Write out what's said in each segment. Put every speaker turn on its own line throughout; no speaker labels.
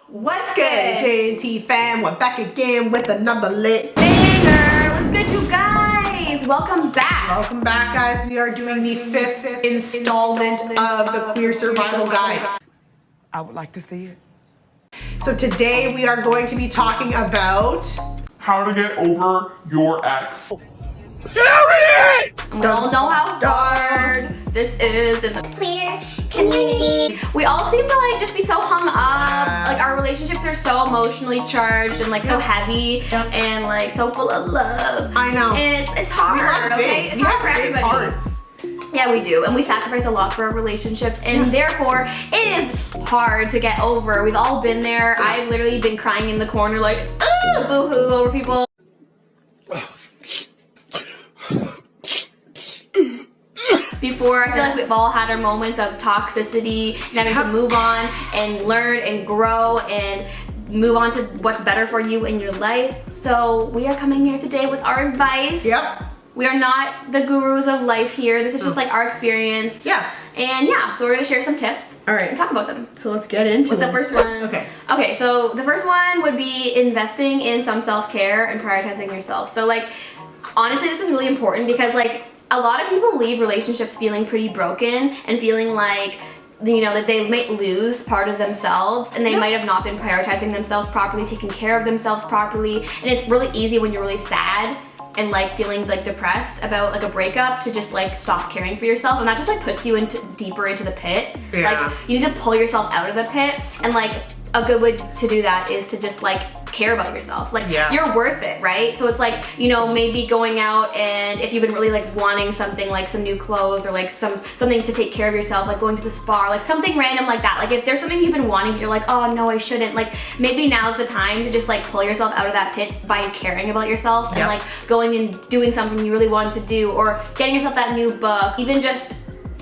What's good, J&T fam? We're back again with another lit
banger. What's good, you guys? Welcome back.
Welcome back, guys. We are doing the fifth installment of the Queer Survival Guide.
I would like to see it.
So today we are going to be talking about
how to get over your ex.
We all know how hard this is in the queer community. We all seem to like just be so hung up. Like our relationships are so emotionally charged and like so heavy and like so full of love.
I know.
And it's hard, okay? It's hard for everybody.
Hearts.
Yeah, we do, and we sacrifice a lot for our relationships, and therefore it is hard to get over. We've all been there. I've literally been crying in the corner like, boo-hoo over people. Before, I feel like we've all had our moments of toxicity and having to move on and learn and grow and move on to what's better for you in your life. So we are coming here today with our advice.
Yep.
We are not the gurus of life here. This is just like our experience.
Yeah.
And yeah, so we're gonna share some tips.
All right.
And talk about them.
So let's get into
What's the first one?
Okay.
Okay, so the first one would be investing in some self-care and prioritizing yourself. So like, honestly, this is really important because like, a lot of people leave relationships feeling pretty broken and feeling like, you know, that they might lose part of themselves and they might have not been prioritizing themselves properly, taking care of themselves properly. And it's really easy when you're really sad and like feeling like depressed about like a breakup to just like stop caring for yourself, and that just like puts you into deeper into the pit. Like you need to pull yourself out of the pit, and like a good way to do that is to just like care about yourself. Like you're worth it, right? So it's like, you know, maybe going out, and if you've been really like wanting something like some new clothes or like something to take care of yourself, like going to the spa, like something random like that. Like if there's something you've been wanting, you're like, oh no, I shouldn't. Like maybe now's the time to just like pull yourself out of that pit by caring about yourself and like going and doing something you really wanted to do, or getting yourself that new book, even just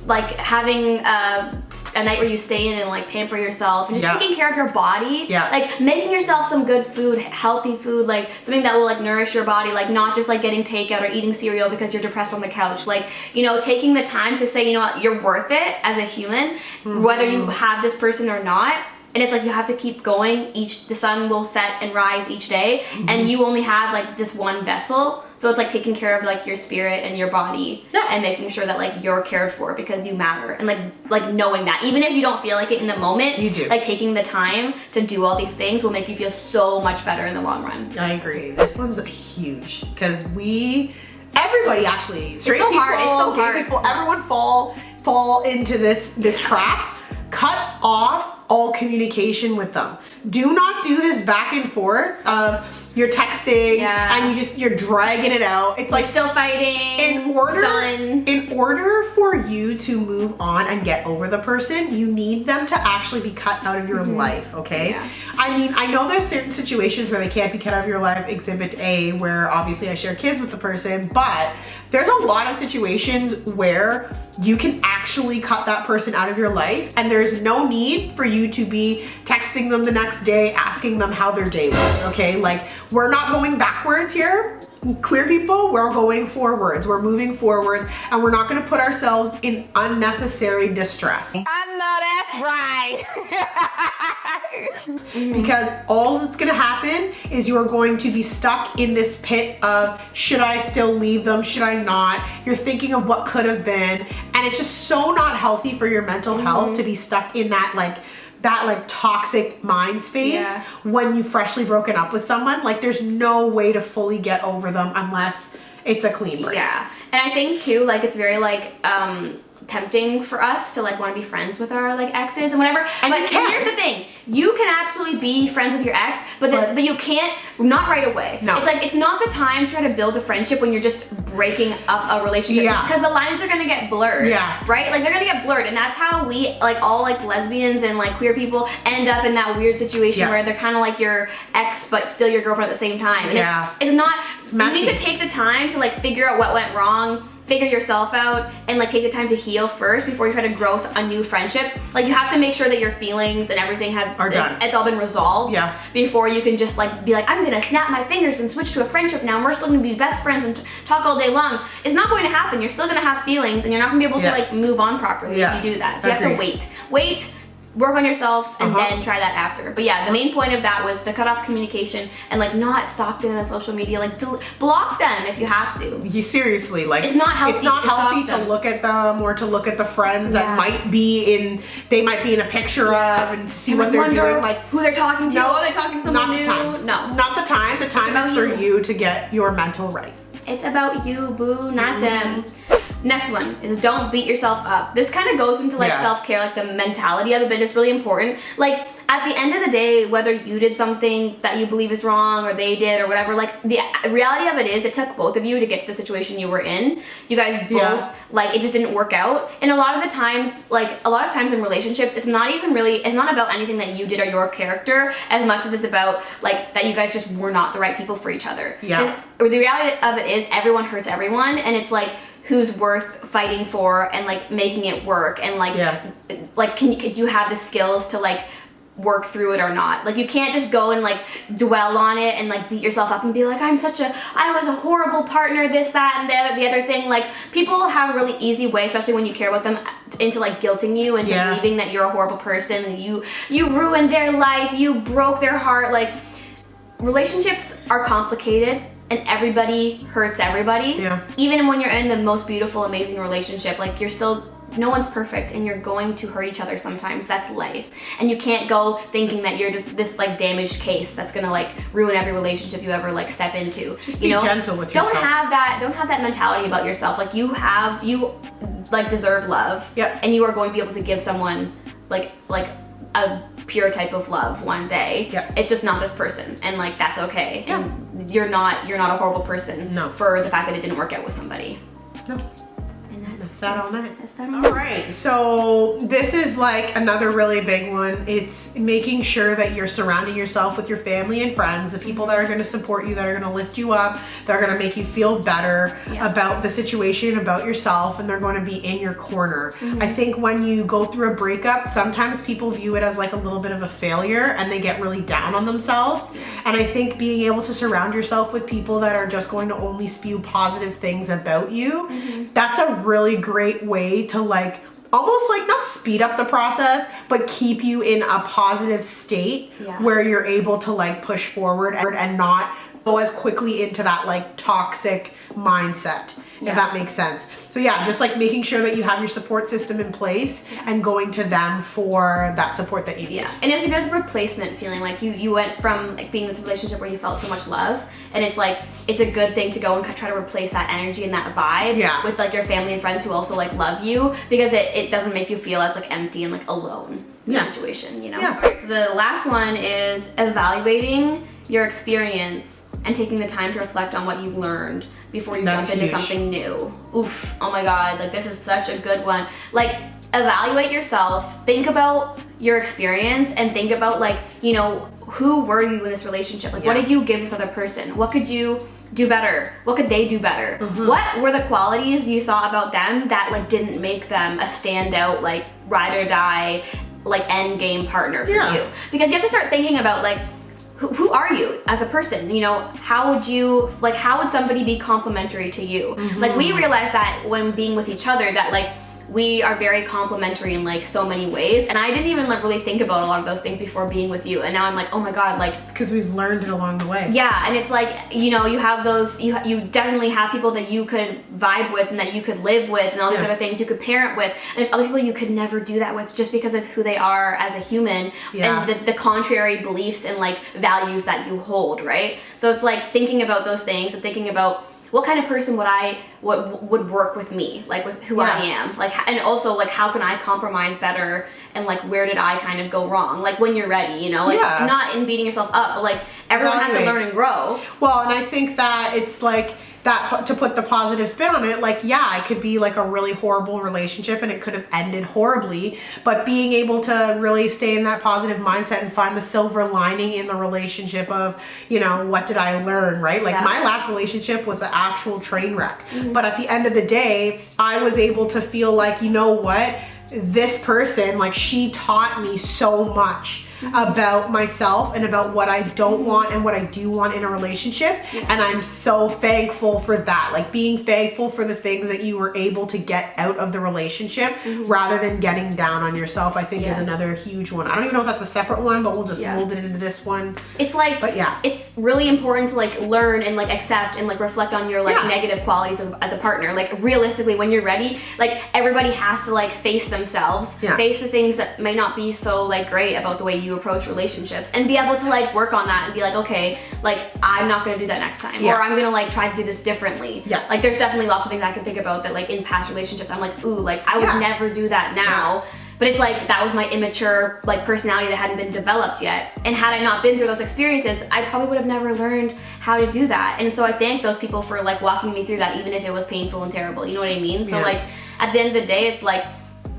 like having a night where you stay in and like pamper yourself and just taking care of your body. Like making yourself some good food, healthy food, like something that will like nourish your body, like not just like getting takeout or eating cereal because you're depressed on the couch. Like, you know, taking the time to say, you know what, you're worth it as a human, whether you have this person or not. And it's like you have to keep going. The sun will set and rise each day, and you only have like this one vessel. So it's like taking care of like your spirit and your body and making sure that like you're cared for because you matter, and like knowing that even if you don't feel like it in the moment, you do. Like taking the time to do all these things will make you feel so much better in the long run.
I agree. This one's huge because everybody actually, straight people, gay people, everyone fall into this trap. Cut off all communication with them. Do not do this back and forth of you're texting and you're dragging it out. It's like
still fighting.
In order for you to move on and get over the person, you need them to actually be cut out of your life, okay? I mean, I know there's certain situations where they can't be cut out of your life, exhibit A, where obviously I share kids with the person, but there's a lot of situations where you can actually cut that person out of your life, and there's no need for you to be texting them the next day, asking them how their day was, okay? Like, we're not going backwards here. Queer people, we're going forwards. We're moving forwards, and we're not gonna put ourselves in unnecessary distress.
I know that's right.
Because all that's gonna happen is you're going to be stuck in this pit of, should I still leave them? Should I not? You're thinking of what could have been, and it's just so not healthy for your mental health to be stuck in that like toxic mind space when you've freshly broken up with someone. Like there's no way to fully get over them unless it's a clean break.
Yeah, and I think too, like it's very like tempting for us to like want to be friends with our like exes and whatever.
And
but here's the thing, you can absolutely be friends with your ex, but you can't, not right away. No. It's like, it's not the time to try to build a friendship when you're just breaking up a relationship, because the lines are gonna get blurred, right? Like they're gonna get blurred, and that's how we, like all like lesbians and like queer people end up in that weird situation where they're kind of like your ex but still your girlfriend at the same time. And it's not, you need to take the time to like figure out what went wrong, figure yourself out and like take the time to heal first before you try to grow a new friendship. Like you have to make sure that your feelings and everything
are done.
It's all been resolved.
Yeah.
Before you can just like be like, I'm gonna snap my fingers and switch to a friendship now and we're still gonna be best friends and talk all day long. It's not going to happen. You're still gonna have feelings and you're not gonna be able to like move on properly if you do that. So you have to wait, work on yourself, and then try that after. But yeah, the main point of that was to cut off communication and like not stalk them on social media. Like block them if you have to.
You seriously, like
it's not healthy.
It's not healthy to look at them or to look at the friends that might be in. They might be in a picture of and see what they're doing. Like
who they're talking to. No, they're talking to someone new. No,
not the time. The time is for you to get your mental right.
It's about you, boo, not them. Next one is don't beat yourself up. This kind of goes into like self-care, like the mentality of it, but it's really important. Like at the end of the day, whether you did something that you believe is wrong or they did or whatever, like the reality of it is it took both of you to get to the situation you were in. You guys both, like it just didn't work out. And a lot of times in relationships, it's not about anything that you did or your character as much as it's about like that you guys just were not the right people for each other.
Yeah.
Or the reality of it is everyone hurts everyone, and it's like who's worth fighting for and like making it work and like could you have the skills to like work through it or not. Like you can't just go and like dwell on it and like beat yourself up and be like I was a horrible partner, this, that, and the other thing. Like people have a really easy way, especially when you care about them, into like guilting you into believing that you're a horrible person and you ruined their life, you broke their heart. Like relationships are complicated and everybody hurts everybody. Yeah. Even when you're in the most beautiful, amazing relationship, like no one's perfect and you're going to hurt each other sometimes. That's life. And you can't go thinking that you're just this like damaged case that's gonna like ruin every relationship you ever like step into.
Just be gentle with yourself.
Don't have that mentality about yourself. Like you like deserve love.
Yeah.
And you are going to be able to give someone like a pure type of love one day.
Yeah.
It's just not this person, and like that's okay.
Yeah.
And you're not a horrible person for the fact that it didn't work out with somebody.
No.
And
that's that on that.
That's that on
All right, so this is like another really big one. It's making sure that you're surrounding yourself with your family and friends, the people that are going to support you, that are going to lift you up, that are going to make you feel better about the situation, about yourself, and they're going to be in your corner. I think when you go through a breakup, sometimes people view it as like a little bit of a failure and they get really down on themselves. And I think being able to surround yourself with people that are just going to only spew positive things about you, that's a really great way to like almost like not speed up the process, but keep you in a positive state where you're able to like push forward and not go as quickly into that like toxic mindset, if that makes sense. So yeah, just like making sure that you have your support system in place and going to them for that support that you need.
And it's a good replacement feeling. Like you went from like being in this relationship where you felt so much love, and it's like it's a good thing to go and try to replace that energy and that vibe with like your family and friends who also like love you, because it doesn't make you feel as like empty and like alone in the situation, you know? Alright, so the last one is evaluating your experience and taking the time to reflect on what you've learned before you jump into something new. Oof, oh my god, like this is such a good one. Like evaluate yourself, think about your experience, and think about like, you know, who were you in this relationship? Like what did you give this other person? What could you do better? What could they do better? What were the qualities you saw about them that like didn't make them a standout, like ride or die, like end game partner for you? Because you have to start thinking about like, who are you as a person? You know, how would somebody be complimentary to you? Like we realized that when being with each other that like we are very complimentary in like so many ways, and I didn't even like really think about a lot of those things before being with you, and now I'm like, oh my god, like
it's because we've learned it along the way.
Yeah, and it's like, you know, you have those, you definitely have people that you could vibe with and that you could live with and all these other things you could parent with, and there's other people you could never do that with just because of who they are as a human and the contrary beliefs and like values that you hold, right? So it's like thinking about those things and thinking about what kind of person would work with me, like with who I am, like, and also like how can I compromise better, and like where did I kind of go wrong, like when you're ready, you know, like not in beating yourself up, but like everyone has to learn and grow.
Well, and I think that it's like that to put the positive spin on it, like, yeah, it could be like a really horrible relationship and it could have ended horribly, but being able to really stay in that positive mindset and find the silver lining in the relationship of, you know, what did I learn, right? Like my last relationship was an actual train wreck, but at the end of the day, I was able to feel like, you know what, this person, like, she taught me so much about myself and about what I don't want and what I do want in a relationship, and I'm so thankful for that. Like, being thankful for the things that you were able to get out of the relationship rather than getting down on yourself, I think is another huge one. I don't even know if that's a separate one, but we'll just mold it into this one.
It's like, but it's really important to like learn and like accept and like reflect on your like negative qualities as a partner. Like, realistically, when you're ready, like, everybody has to like face themselves, face the things that may not be so like great about the way you approach relationships, and be able to like work on that and be like, okay, like, I'm not gonna do that next time, or I'm gonna like try to do this differently. Like, there's definitely lots of things I can think about that like in past relationships I'm like, ooh, like, I would never do that now. But it's like, that was my immature like personality that hadn't been developed yet, and had I not been through those experiences, I probably would have never learned how to do that. And so I thank those people for like walking me through that, even if it was painful and terrible, you know what I mean? So like, at the end of the day, it's like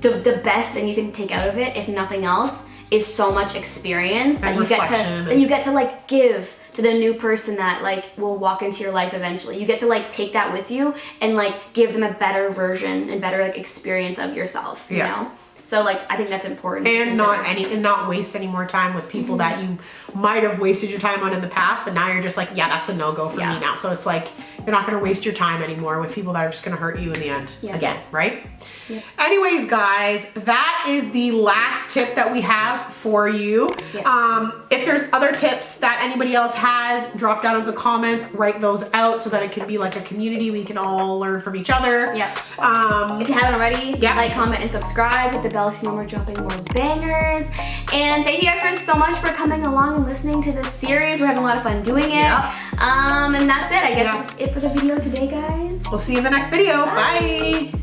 the best thing you can take out of it, if nothing else, is so much experience that you get to like give to the new person that like will walk into your life eventually. You get to like take that with you and like give them a better version and better like experience of yourself, you know? So like, I think that's important.
And not waste any more time with people that you might have wasted your time on in the past, but now you're just like, yeah, that's a no-go for me now. So it's like, you're not gonna waste your time anymore with people that are just gonna hurt you in the end again, right? Anyways, guys, that is the last tip that we have for you. If there's other tips that anybody else has, drop down in the comments, write those out so that it can be like a community. We can all learn from each other.
If you haven't already, like, comment, and subscribe. Hit the bell so you know we're dropping more bangers. And thank you guys so much for coming along and listening to this series. We're having a lot of fun doing it. And that's it. I guess that's it for the video today, guys.
We'll see you in the next video. Bye.